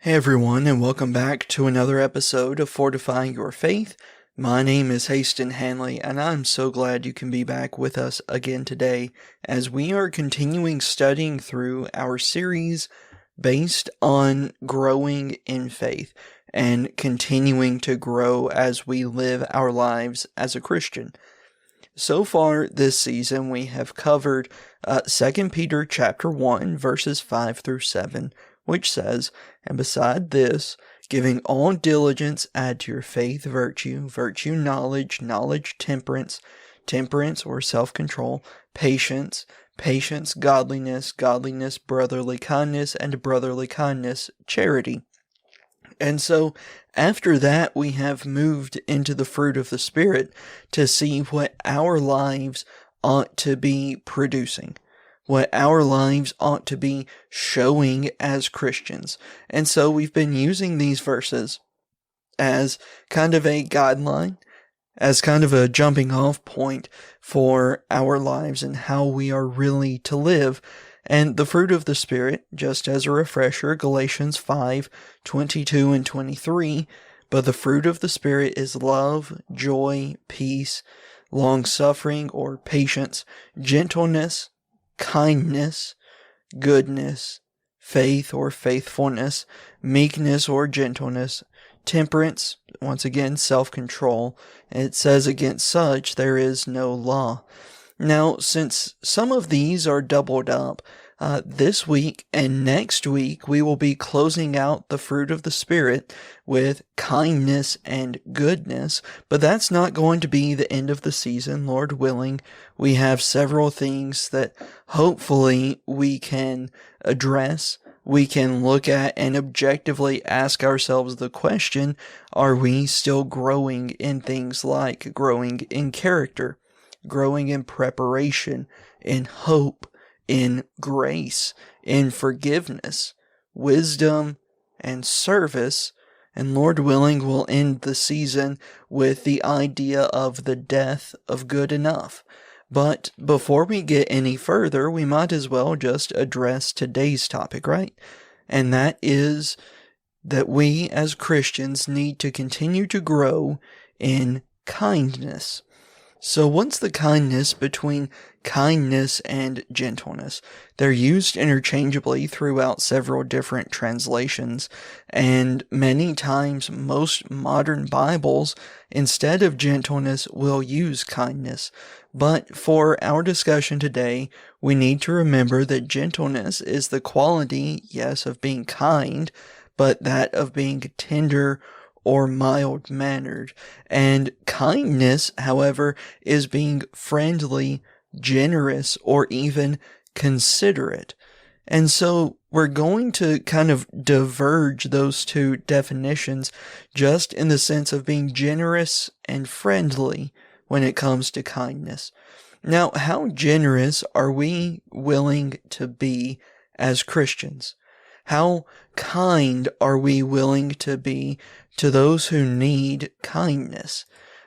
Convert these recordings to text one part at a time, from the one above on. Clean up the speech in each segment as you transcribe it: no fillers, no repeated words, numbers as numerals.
Hey everyone, and welcome back to another episode of Fortifying Your Faith. My name is Haston Hanley, and I'm so glad you can be back with us again today as we are continuing studying through our series based on growing in faith and continuing to grow as we live our lives as a Christian. So far this season, we have covered 2 Peter chapter 1, verses 5 through 7, which says, "And beside this, giving all diligence, add to your faith virtue, virtue knowledge, knowledge temperance, temperance or self-control, patience, patience godliness, godliness brotherly kindness, and brotherly kindness charity." And so after that, we have moved into the fruit of the Spirit to see what our lives ought to be producing, what our lives ought to be showing as Christians. And so we've been using these verses as kind of a guideline, as kind of a jumping off point for our lives and how we are really to live. And the fruit of the Spirit, just as a refresher, Galatians 5:22 and 23, "But the fruit of the Spirit is love, joy, peace, long-suffering or patience, gentleness, kindness, goodness, faith or faithfulness, meekness or gentleness, temperance," once again, self-control. It says, "Against such there is no law." Now, since some of these are doubled up, this week and next week we will be closing out the fruit of the Spirit with kindness and goodness, but that's not going to be the end of the season, Lord willing. We have several things that hopefully we can address. We can look at and objectively ask ourselves the question, are we still growing in things like growing in character, growing in preparation, in hope, in grace, in forgiveness, wisdom, and service? And Lord willing, we'll end the season with the idea of the death of good enough. But before we get any further, we might as well just address today's topic, right? And that is that we as Christians need to continue to grow in kindness. So what's the kindness between kindness and gentleness? They're used interchangeably throughout several different translations, and many times most modern Bibles, instead of gentleness, will use kindness. But for our discussion today, we need to remember that gentleness is the quality, yes, of being kind, but that of being tender or mild-mannered. And kindness, however, is being friendly, generous, or even considerate. And so we're going to kind of diverge those two definitions just in the sense of being generous and friendly when it comes to kindness. Now, how generous are we willing to be as Christians? How kind are we willing to be to those who need kindness?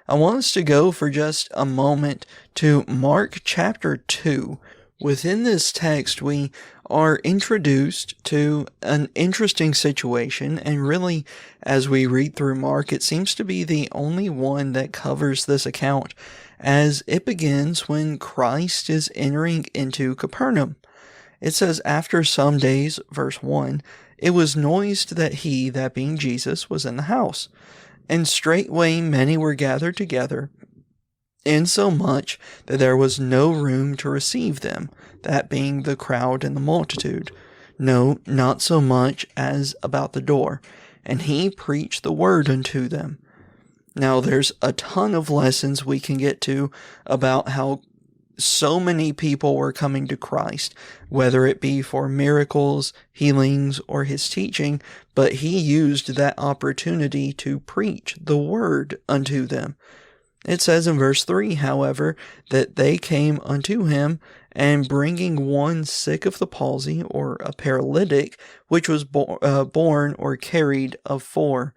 I want us to go for just a moment to Mark chapter 2. Within this text, we are introduced to an interesting situation, and really, as we read through Mark, it seems to be the only one that covers this account, as it begins when Christ is entering into Capernaum. It says, "After some days," verse 1, "it was noised that he," that being Jesus, "was in the house. And straightway many were gathered together, insomuch that there was no room to receive them," that being the crowd and the multitude. "No, not so much as about the door. And he preached the word unto them." Now, there's a ton of lessons we can get to about how so many people were coming to Christ, whether it be for miracles, healings, or his teaching, but he used that opportunity to preach the word unto them. It says in verse 3, however, that they came unto him, and bringing one sick of the palsy, or a paralytic, which was borne or carried of four.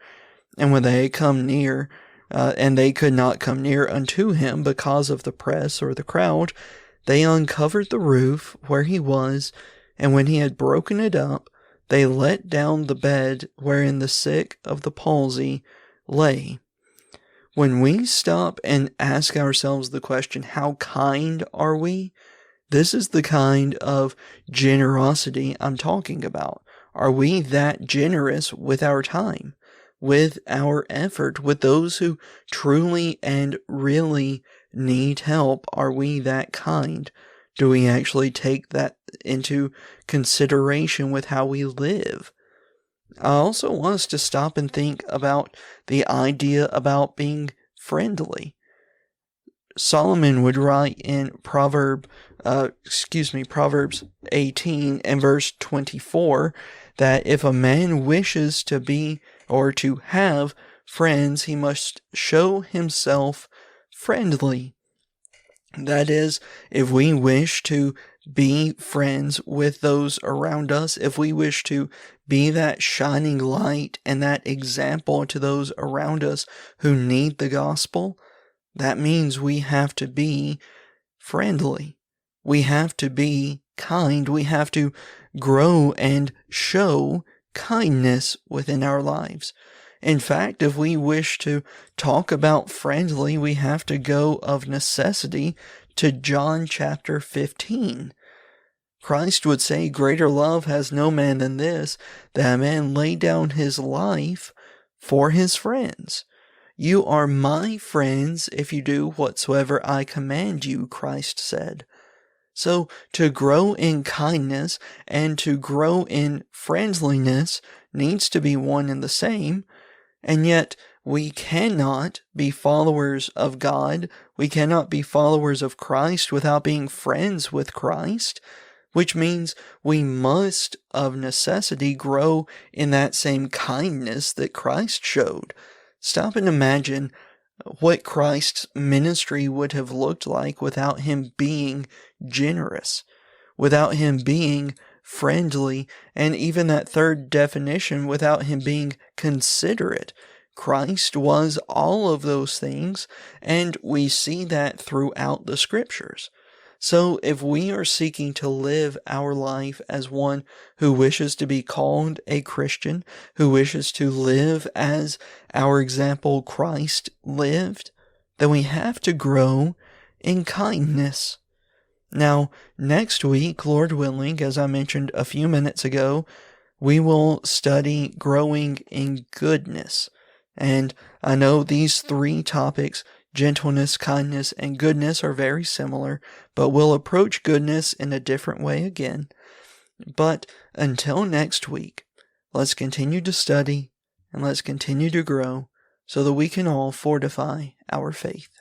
And when they had come near, and they could not come near unto him because of the press or the crowd, they uncovered the roof where he was, and when he had broken it up, they let down the bed wherein the sick of the palsy lay. When we stop and ask ourselves the question, how kind are we? This is the kind of generosity I'm talking about. Are we that generous with our time, with our effort, with those who truly and really need help? Are we that kind? Do we actually take that into consideration with how we live? I also want us to stop and think about the idea about being friendly. Solomon would write in Proverbs 18 and verse 24 that if a man wishes to be or to have friends, he must show himself friendly. That is, if we wish to be friends with those around us, if we wish to be that shining light and that example to those around us who need the gospel, that means we have to be friendly. We have to be kind. We have to grow and show kindness within our lives. In fact, if we wish to talk about friendly, we have to go of necessity to John chapter 15. Christ would say, "Greater love has no man than this, that a man lay down his life for his friends. You are my friends if you do whatsoever I command you," Christ said. So to grow in kindness and to grow in friendliness needs to be one and the same, and yet we cannot be followers of God, we cannot be followers of Christ without being friends with Christ, which means we must of necessity grow in that same kindness that Christ showed. Stop and imagine what Christ's ministry would have looked like without him being generous, without him being friendly, and even that third definition, without him being considerate. Christ was all of those things, and we see that throughout the scriptures. So if we are seeking to live our life as one who wishes to be called a Christian, who wishes to live as our example Christ lived, then we have to grow in kindness. Now, next week, Lord willing, as I mentioned a few minutes ago, we will study growing in goodness. And I know these three topics, gentleness, kindness, and goodness, are very similar, but we'll approach goodness in a different way again. But until next week, let's continue to study and let's continue to grow so that we can all fortify our faith.